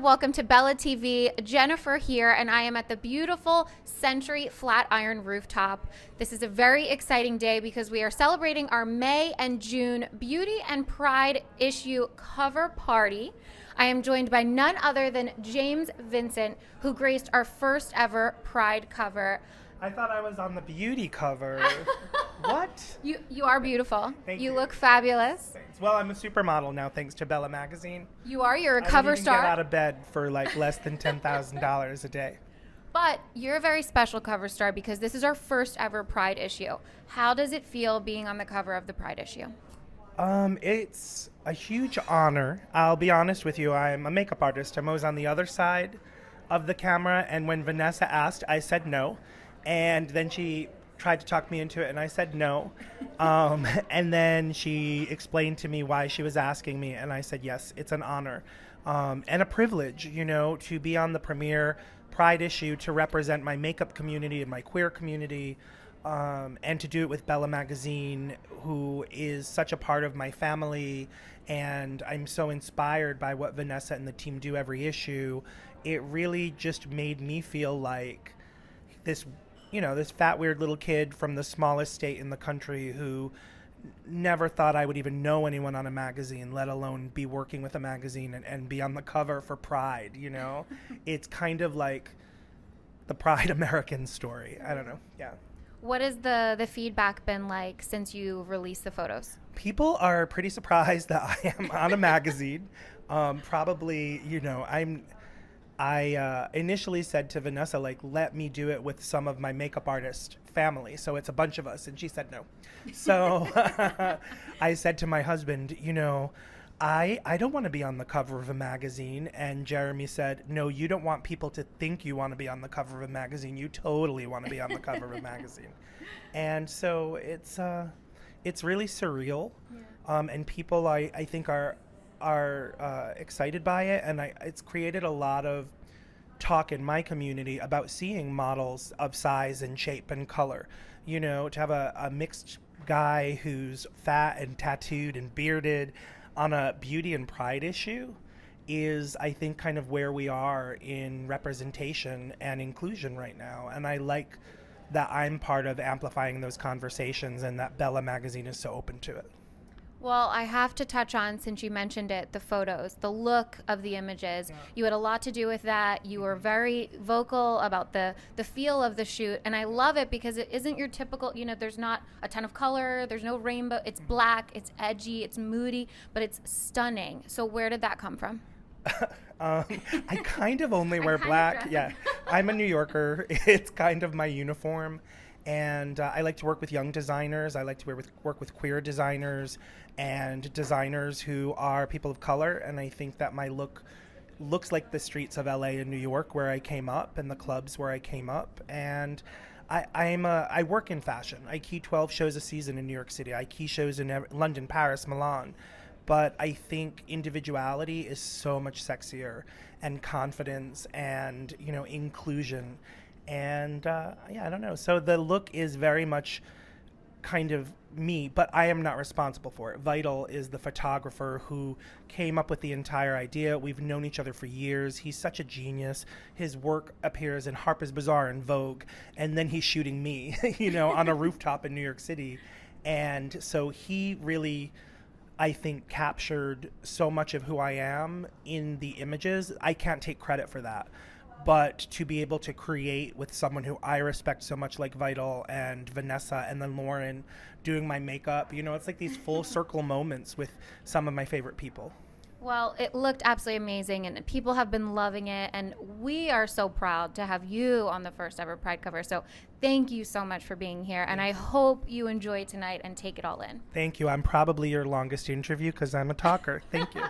welcome to Bella TV. Jennifer here, and I am at the beautiful Century Flatiron rooftop. This is a very exciting day because we are celebrating our May and June Beauty and Pride issue cover party. I am joined by none other than James Vincent, who graced our first ever Pride cover. I thought I was on the beauty cover. What? You are beautiful. Thank you you. look fabulous. Thanks. Well, I'm a supermodel now, thanks to Bella Magazine. You're a I cover didn't even star. get out of bed for like less than $10,000 a day. But you're a very special cover star because this is our first ever Pride issue. How does it feel being on the cover of the Pride issue? It's a huge honor. I'll be honest with you, I'm a makeup artist. I'm always on the other side of the camera, and when Vanessa asked, I said no. And then she tried to talk me into it, and I said no. And then she explained to me why she was asking me, and I said yes, it's an honor and a privilege, to be on the premiere Pride issue, to represent my makeup community and my queer community, and to do it with Bella Magazine, who is such a part of my family. And I'm so inspired by what Vanessa and the team do every issue. It really just made me feel like this fat, weird little kid from the smallest state in the country who never thought I would even know anyone on a magazine, let alone be working with a magazine and be on the cover for Pride, It's kind of like the Pride American story. I don't know. Yeah. What has the feedback been like since you released the photos? People are pretty surprised that I am on a magazine. Probably, I initially said to Vanessa, let me do it with some of my makeup artist family. So it's a bunch of us. And she said no. So I said to my husband, I don't want to be on the cover of a magazine. And Jeremy said, no, you don't want people to think you want to be on the cover of a magazine. You totally want to be on the cover of a magazine. And so it's really surreal. Yeah. And people, I think, are excited by it, and it's created a lot of talk in my community about seeing models of size and shape and color. To have a mixed guy who's fat and tattooed and bearded on a beauty and pride issue is, I think, kind of where we are in representation and inclusion right now. And I like that I'm part of amplifying those conversations, and that Bella Magazine is so open to it. Well, I have to touch on, since you mentioned it, the photos, the look of the images. Yeah. You had a lot to do with that. You were very vocal about the feel of the shoot, and I love it because it isn't your typical, there's not a ton of color, there's no rainbow. It's black, it's edgy, it's moody, but it's stunning. So where did that come from? I kind of only wear black. Yeah, I'm a New Yorker. It's kind of my uniform. And I like to work with young designers. I like to work with queer designers and designers who are people of color. And I think that my look looks like the streets of LA and New York, where I came up, and the clubs where I came up. And I work in fashion. I key 12 shows a season in New York City. I key shows in London, Paris, Milan. But I think individuality is so much sexier, and confidence, and inclusion. And I don't know. So the look is very much kind of me, but I am not responsible for it. Vital is the photographer who came up with the entire idea. We've known each other for years. He's such a genius. His work appears in Harper's Bazaar and Vogue, and then he's shooting me, on a rooftop in New York City. And so he really, I think, captured so much of who I am in the images. I can't take credit for that. But to be able to create with someone who I respect so much, like Vital and Vanessa, and then Lauren doing my makeup, it's like these full circle moments with some of my favorite people. Well, it looked absolutely amazing, and people have been loving it, and we are so proud to have you on the first ever Pride cover. So thank you so much for being here, and I hope you enjoy tonight and take it all in. Thank you. I'm probably your longest interview because I'm a talker. Thank you.